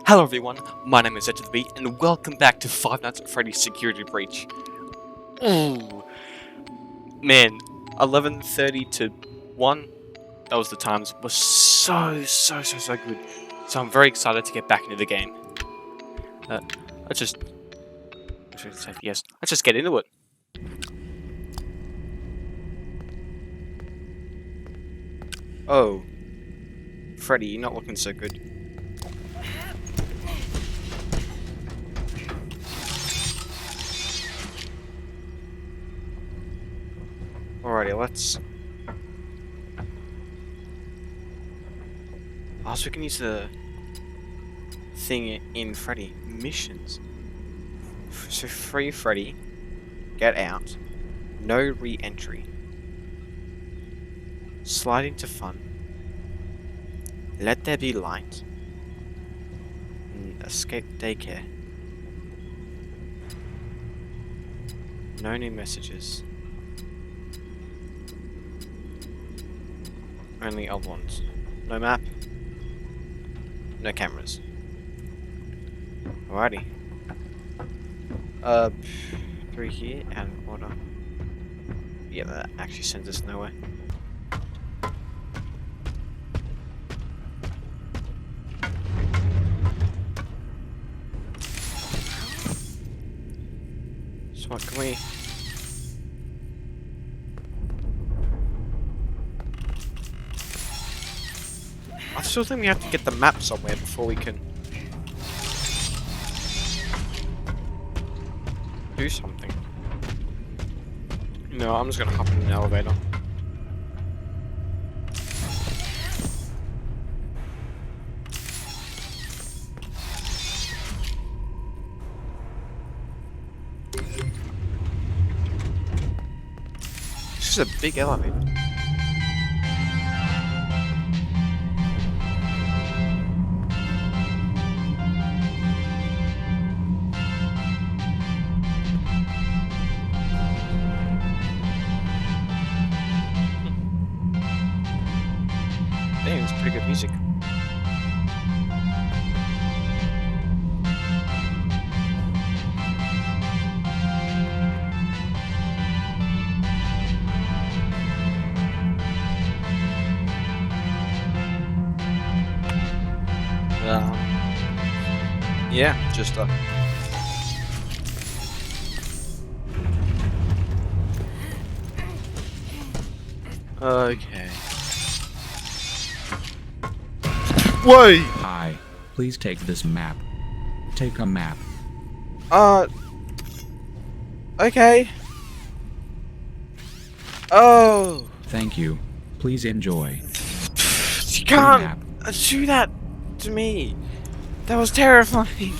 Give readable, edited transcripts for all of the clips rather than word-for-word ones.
Hello everyone, my name is Ed to the Beat, and welcome back to Five Nights at Freddy's Security Breach. Ooh, man, 11:30 to 1, that was the times, was so good. So I'm very excited to get back into the game. Let's just get into it. Oh, Freddy, you're not looking so good. Alrighty, let's... Oh, so we can use the thing in Freddy. Missions. So free Freddy, get out, no re-entry, slide into fun, let there be light, and escape daycare. No new messages. Only old ones. No map. No cameras. Alrighty. Through here and water. Yeah, that actually sends us nowhere. So what can we... I still think we have to get the map somewhere before we can do something. No, I'm just gonna hop in an elevator. This is a big elevator. Damn, it's pretty good music. Yeah, just okay. Whoa! Hi, please take this map. Take a map. Okay. Oh. Thank you. Please enjoy. You can't do that to me. That was terrifying.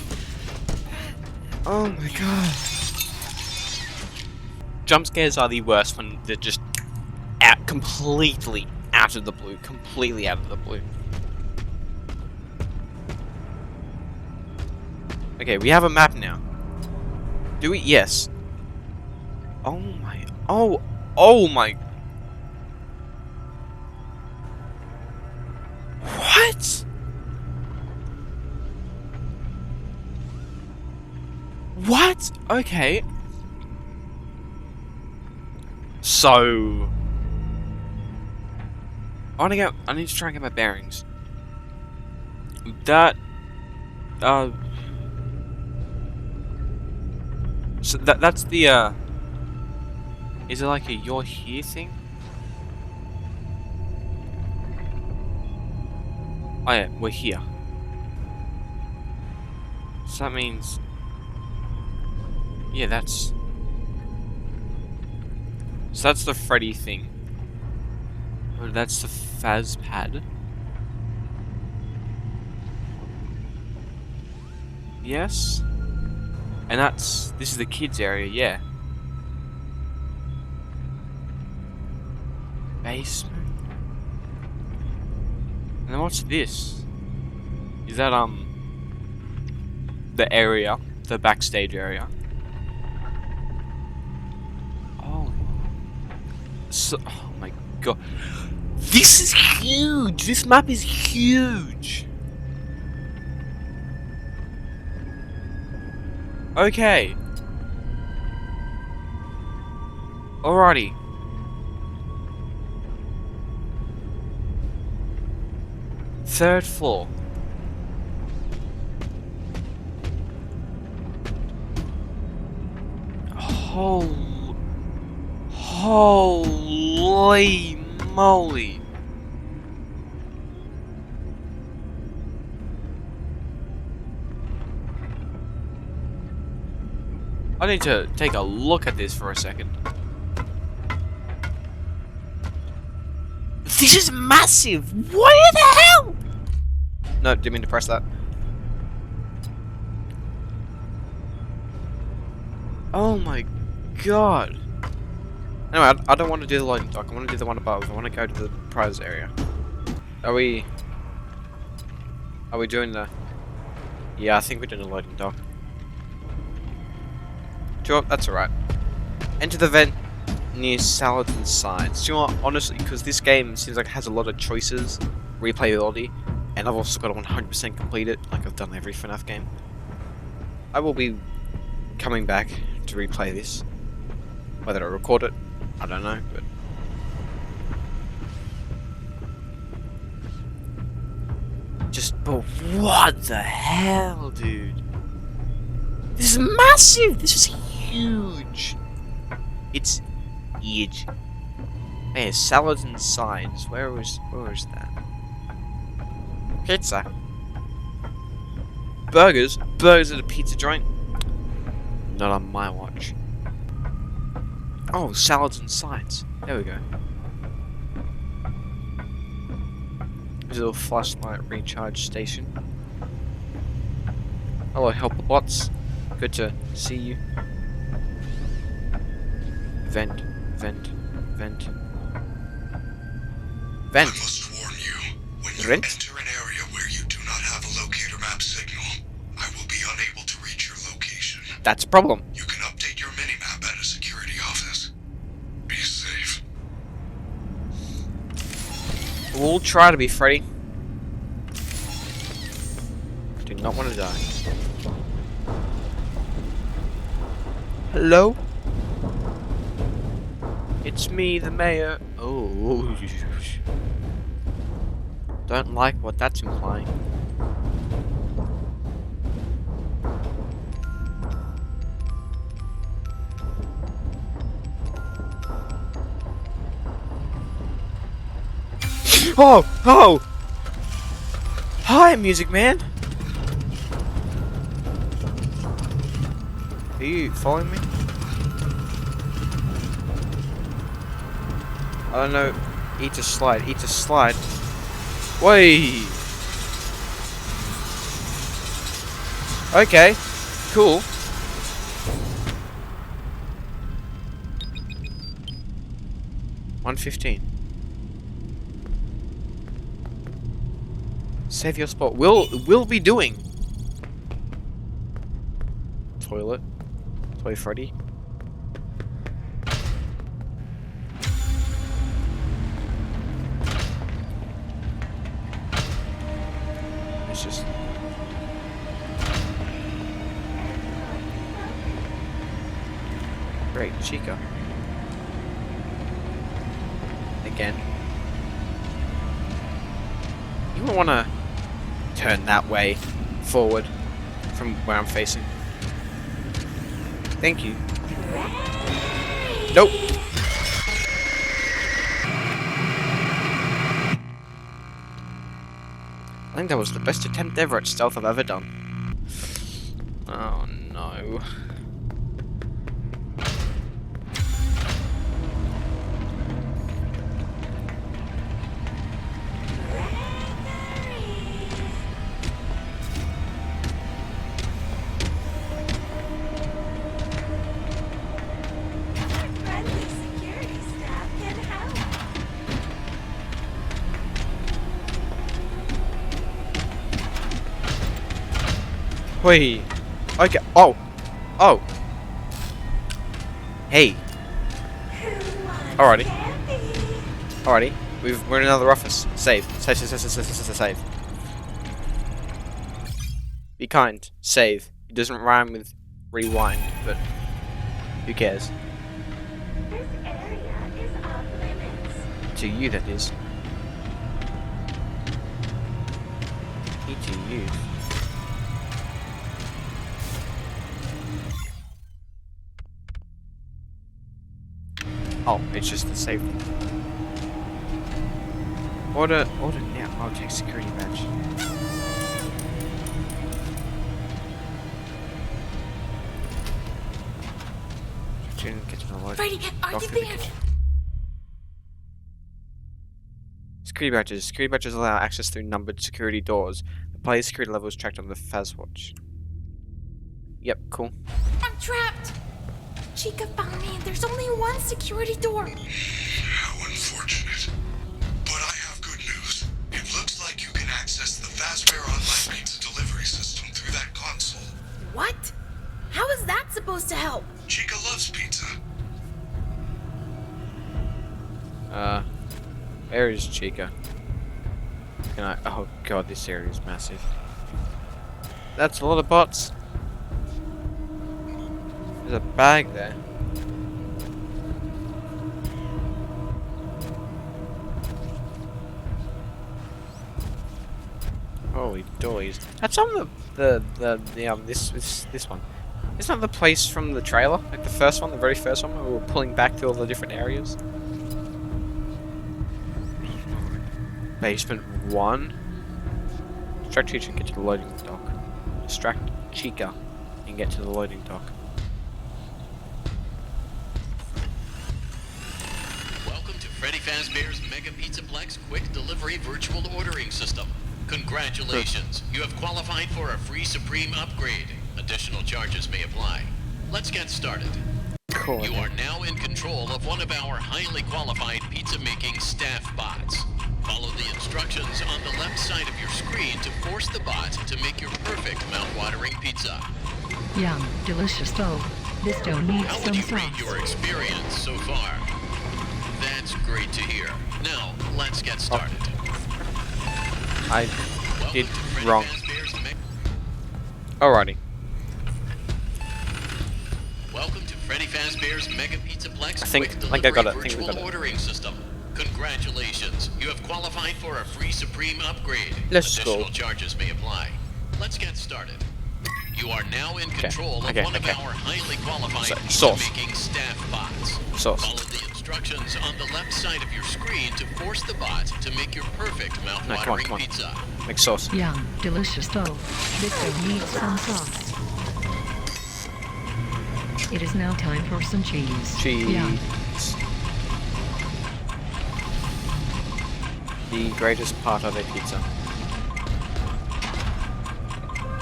Oh my god. Jump scares are the worst when they're just completely out of the blue. Completely out of the blue. Okay, we have a map now. Do we? Yes. Oh my. Oh my. What? What? Okay. So I need to try and get my bearings. That so that's the is it like a you're here thing? Oh yeah, we're here. So that means... yeah, that's... so that's the Freddy thing. Oh, that's the Faz pad. Yes? And that's... this is the kids area, yeah. Basement? And then what's this? Is that, the area, the backstage area? Oh. So, oh my god. This is huge! This map is huge! Okay. Alrighty. Third floor. Holy moly. I need to take a look at this for a second. This is massive! What the hell? No, didn't mean to press that. Oh my god. Anyway, I don't want to do the loading dock. I want to do the one above. I want to go to the prize area. Are we doing the... Yeah, I think we're doing the loading dock. Do you know what? That's alright. Enter the vent near salads and sides. Do you know what? Honestly, because this game seems like it has a lot of choices, replayability, and I've also got to 100% complete it, like I've done every FNAF game. I will be coming back to replay this. Whether I record it, I don't know, but... But what the hell, dude? This is massive! This is huge! It's huge. Hey, salads and sides. Where was that? Pizza. Burgers? Burgers at a pizza joint? Not on my watch. Oh, salads and sides. There we go. There's a little flashlight recharge station. Hello, helper bots. Good to see you. Vent, vent, vent. Vent. I must warn you, when you Vent? enter an area where you do not have a locator map signal, I will be unable to reach your location. That's a problem. You can update your minimap at a security office. Be safe. We'll try to be Freddy. Do not want to die. Hello? It's me, the mayor. Oh. Don't like what that's implying. Oh! Oh! Hi, Music Man! Are you following me? I don't know. Eat a slide. Eat a slide. Wait. Okay. Cool. $1.15. Save your spot. We'll be doing. Toilet. Toy Freddy. It's just... Great, Chica. Again. You might want to turn that way forward from where I'm facing. Thank you. Nope. I think that was the best attempt ever at stealth I've ever done. Oh no. Wait. Okay. Oh. Oh. Hey. Alrighty. Alrighty. We're in another office. Save. Save. Be kind. Save. It doesn't rhyme with rewind, but who cares? This area is off limits. To you, that is. To you. Oh, it's just the safe. Order now. I'll take security badge. Get to the loading. Freddy, are you there? Security badges. Security badges allow access through numbered security doors. The player's security level is tracked on the Fazwatch. Yep, cool. I'm trapped. Chica found me and there's only one security door. How unfortunate. But I have good news. It looks like you can access the Fazbear Online Pizza delivery system through that console. What? How is that supposed to help? Chica loves pizza. Where is Chica? Can I? Oh god, this area is massive. That's a lot of bots. There's a bag there. Holy dollies! That's on this one. Isn't that the place from the trailer? Like the first one, the very first one, where we were pulling back to all the different areas. Basement 1. Distract Chica and get to the loading dock. Distract Chica and get to the loading dock. Welcome to Freddy Fazbear's Mega Pizzaplex Quick Delivery Virtual Ordering System. Congratulations, you have qualified for a free Supreme upgrade. Additional charges may apply. Let's get started. Cool. You are now in control of one of our highly qualified pizza-making staff bots. Follow the instructions on the left side of your screen to force the bot to make your perfect mouth-watering pizza. Yum, delicious dough. This dough needs How some would you sauce. rate your experience so far? That's great to hear. Now, let's get started. I Welcome did to Freddy wrong. Fazbear's Alrighty. Welcome to Freddy Fazbear's Mega Pizzaplex I think- Quick I think I got Delivery it. I think we Virtual got it. Ordering System. Congratulations, you have qualified for a free Supreme upgrade. Let's Additional go. charges may apply. Let's get started. You are now in control of one of our highly qualified Sauce. pizza-making staff bots. Sauce. Follow the instructions on the left side of your screen to force the bot to make your perfect mouth-watering come on. pizza. Make sauce. Yum, delicious dough. This dough needs some sauce. It is now time for some cheese. Cheese. Yum. The greatest part of a pizza.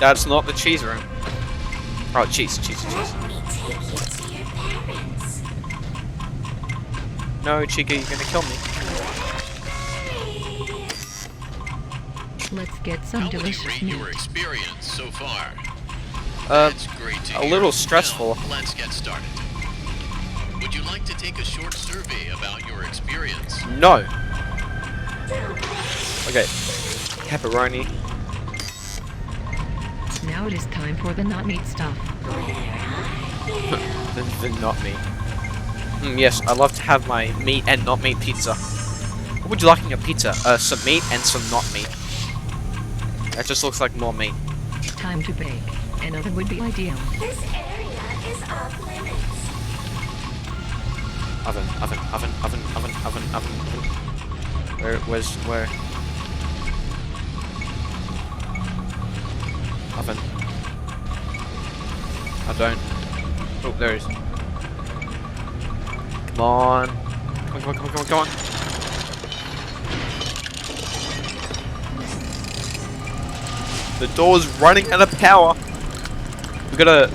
That's not the cheese room. Oh, cheese. Let me take you to your parents. No, Chica, you're gonna kill me. Let's get some How would you delicious rate meat. your experience so far? Uh, That's great to a hear. little stressful. Now, let's get started. Would you like to take a short survey about your experience? no. Okay. Pepperoni. Now it is time for the not meat stuff. the not meat. Yes, I love to have my meat and not meat pizza. What would you like in your pizza? Some meat and some not meat. That just looks like more meat. Time to bake. An oven would be ideal. This area is off limits. Oven. Where? Oven. I don't. Oh, there it is. Come on. Come on. The door's running out of power. We gotta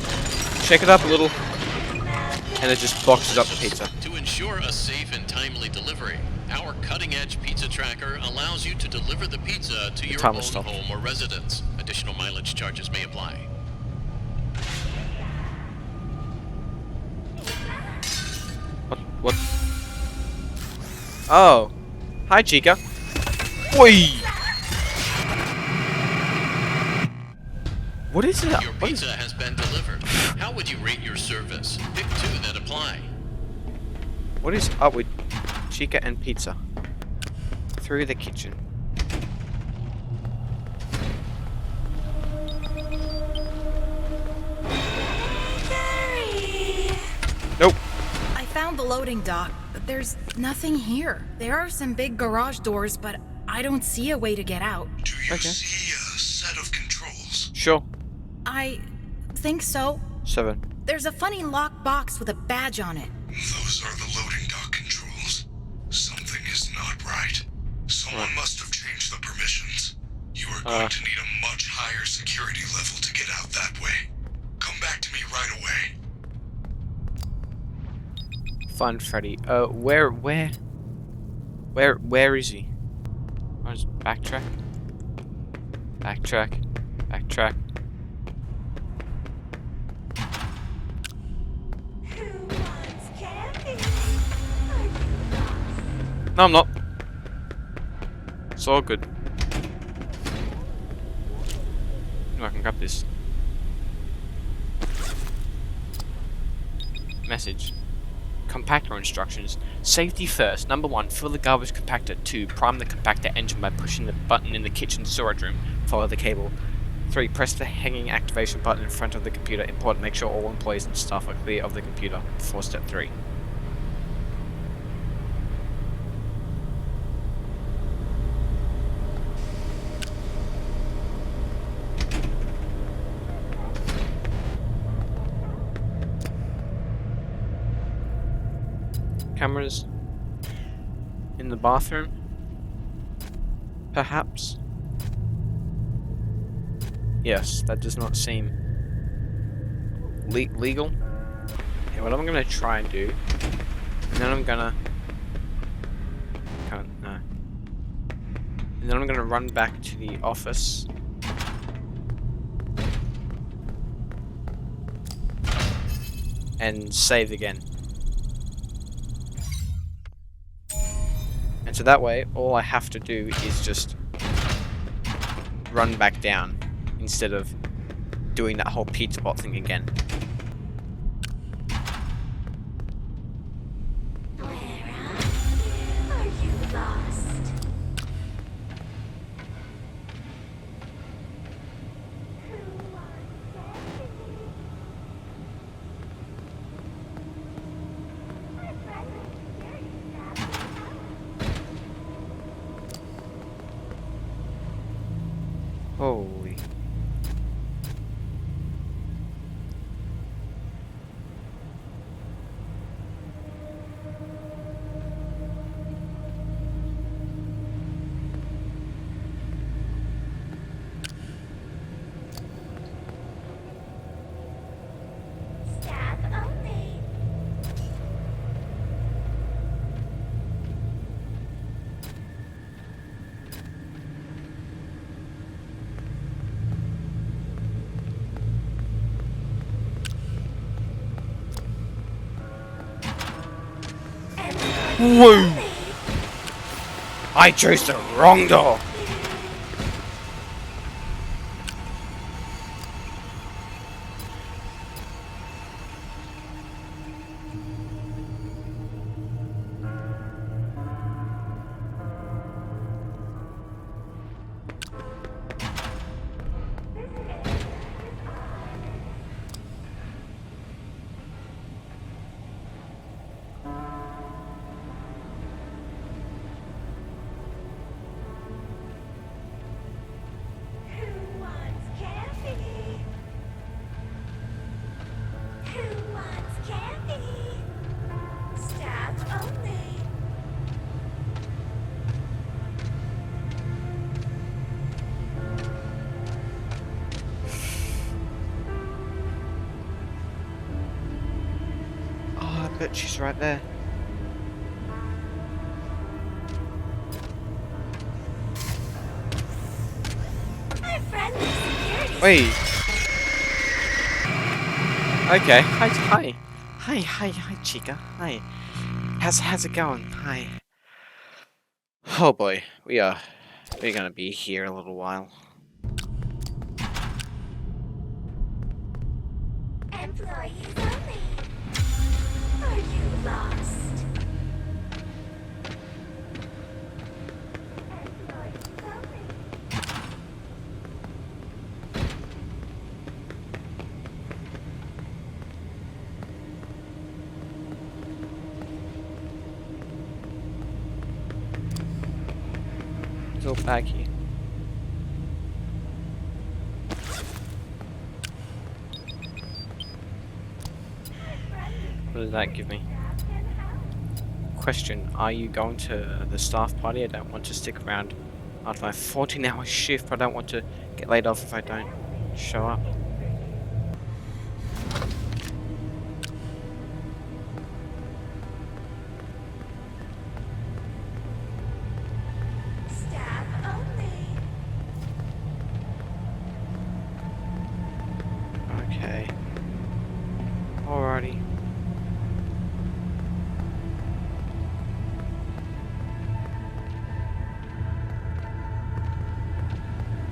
shake it up a little. And it just boxes up the pizza. To ensure a safe and timely delivery, our cutting-edge pizza tracker allows you to deliver the pizza to your timer own stopped. home or residence. Additional mileage charges may apply. What? Oh. Hi, Chica. Oi! What is it? Your What is pizza has been delivered. How would you rate your service? Pick two that apply. What is up with Chica and pizza? Through the kitchen. Nope. I found the loading dock, but there's nothing here. There are some big garage doors, but I don't see a way to get out. Do you Okay. see a set of controls? Sure. I think so. 7. There's a funny locked box with a badge on it. Those are the loading dock controls. Something is not right. Someone must have changed the permissions. You are going to need a much higher security level to get out that way. Come back to me right away. Find Freddy. Where is he? I'll just backtrack. Backtrack. Backtrack. No, I'm not. It's all good. I can grab this. Message. Compactor instructions. Safety first. Number 1, fill the garbage compactor. 2, prime the compactor engine by pushing the button in the kitchen storage room. Follow the cable. 3, press the hanging activation button in front of the computer. Important, make sure all employees and staff are clear of the computer before step 3. Cameras in the bathroom, perhaps. Yes, that does not seem legal. Okay, what I'm gonna try and do, and then I'm gonna no, and then I'm gonna run back to the office. And save again. And so that way, all I have to do is just run back down instead of doing that whole pizza bot thing again. Holy. Whoa! I chose the wrong door! But she's right there. Wait. Okay. Hi, Chica. Hi. How's it going? Hi. Oh boy, we're gonna be here a little while. Employees only. Are you lost? Employees only. It's all baggy. What does that give me? Question, are you going to the staff party? I don't want to stick around after my 14-hour shift, but I don't want to get laid off if I don't show up. Staff only. Okay. Alrighty.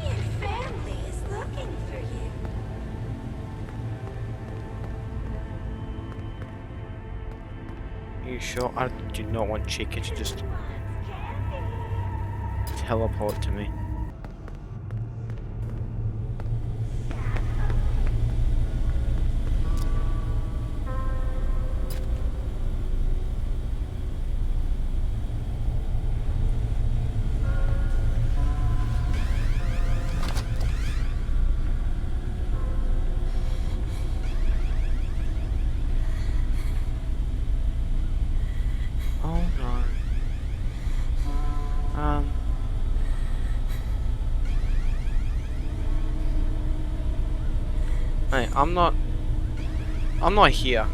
Your family is looking for you. Are you sure? I do not want Chica to just teleport to me. Oh no. Hey, I'm not here.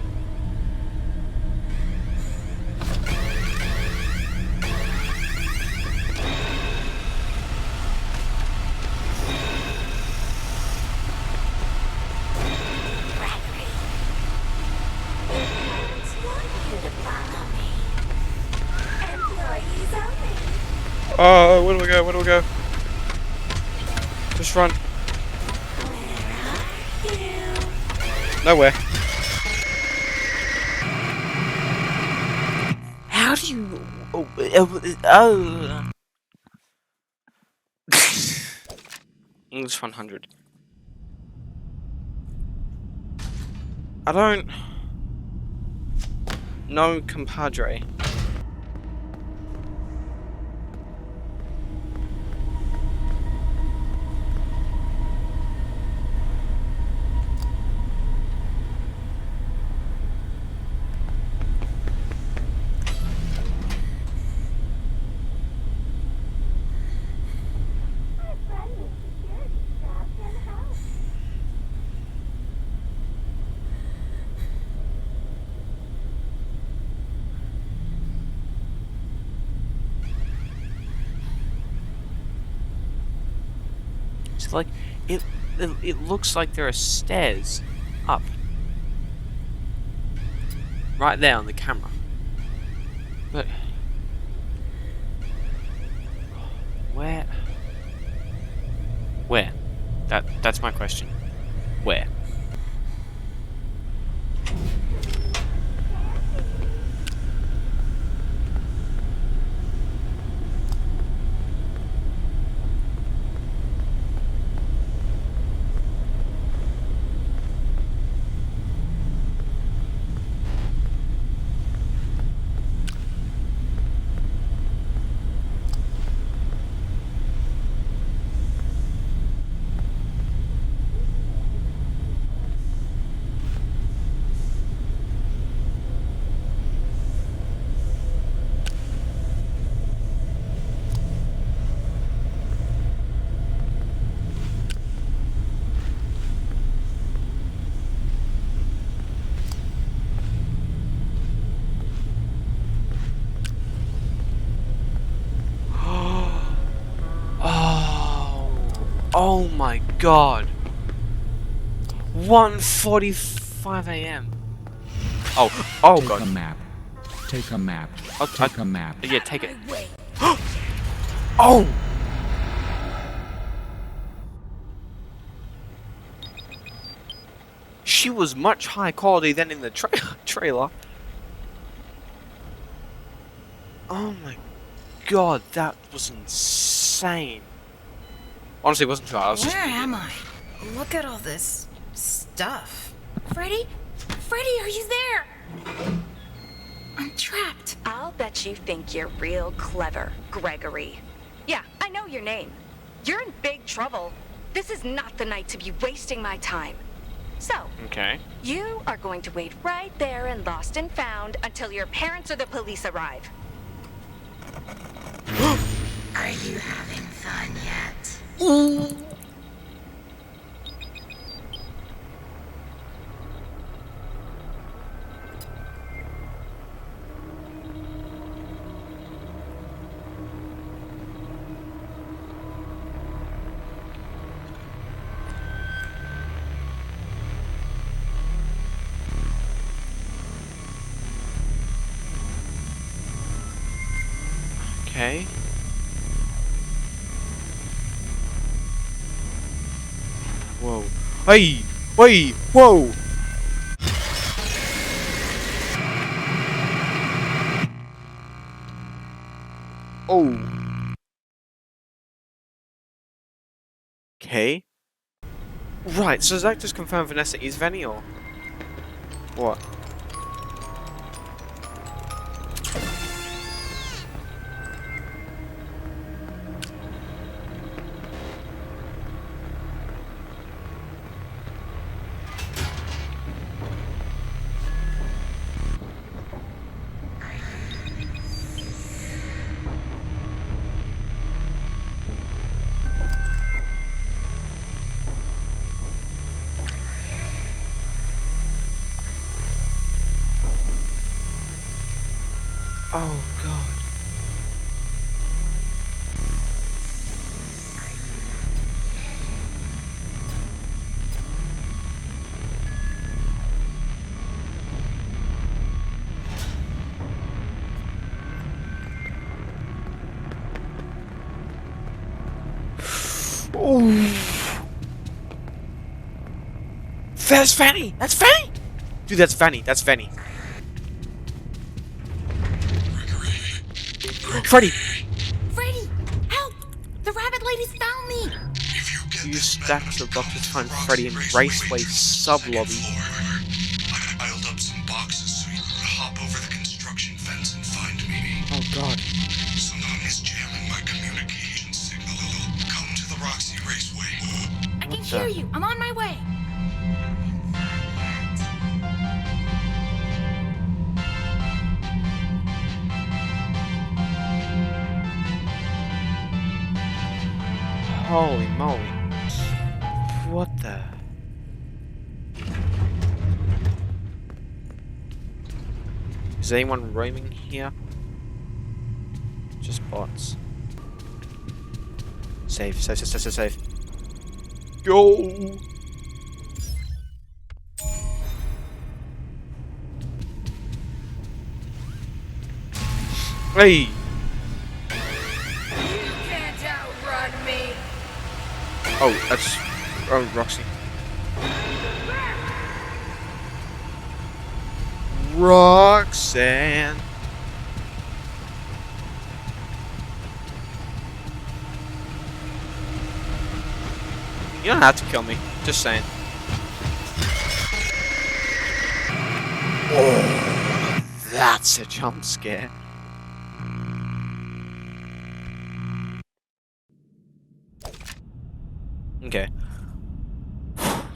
Parents want you to follow me. Employees only. Oh, where do we go? Where do we go? Just run. Nowhere. How do you? Oh. English 100. I don't know, compadre. It's like it looks like there are stairs up right there on the camera, but where? That's my question. Where? Oh my god. 1:45 a.m. Oh Take god. a map. Take a map. Take a map. Yeah, take it. Oh! she was much higher quality than in the trailer. Oh my god, that was insane. Honestly, wasn't sure. I was just... Where am I? Look at all this stuff. Freddy? Freddy, are you there? I'm trapped. I'll bet you think you're real clever, Gregory. Yeah, I know your name. You're in big trouble. This is not the night to be wasting my time. So, Okay. you are going to wait right there in Lost and Found until your parents or the police arrive. Are you having fun yet? Okay. Whoa. Hey! Hey! Whoa! Oh. Okay. Right, so Zach just confirmed Vanessa is Venny, or what? Oh god. Oh. That's Fanny! That's Fanny! Dude, that's Fanny. That's Fanny. Freddy! Freddy! Help! The rabbit ladies found me! If you get You this stacks map of boxes to find Roxy Freddy in Raceway sub-lobby. I piled up some boxes so you could hop over the construction fence and find me. Oh god. Someone is jamming my communication signal. Come to the Roxy Raceway. I can What hear the- you. I'm on my way. Holy moly. What the? Is anyone roaming here? Just bots. Save, save, save, save, save, save. Go! Hey! Can't outrun me. Oh, that's... Oh, Roxy. Roxanne! You don't have to kill me. Just saying. Oh, that's a jump scare. Okay.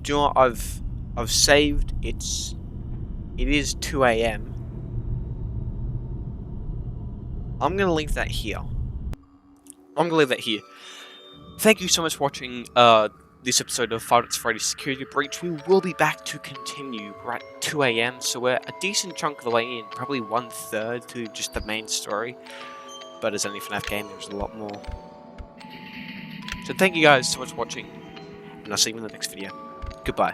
Do you know what I've saved? It is 2 AM. I'm gonna leave that here. Thank you so much for watching this episode of Five Nights at Freddy's Security Breach. We will be back to continue right at 2 AM, so we're a decent chunk of the way in, probably 1/3 to just the main story. But as any FNAF game, there's a lot more. So thank you guys so much for watching, and I'll see you in the next video. Goodbye.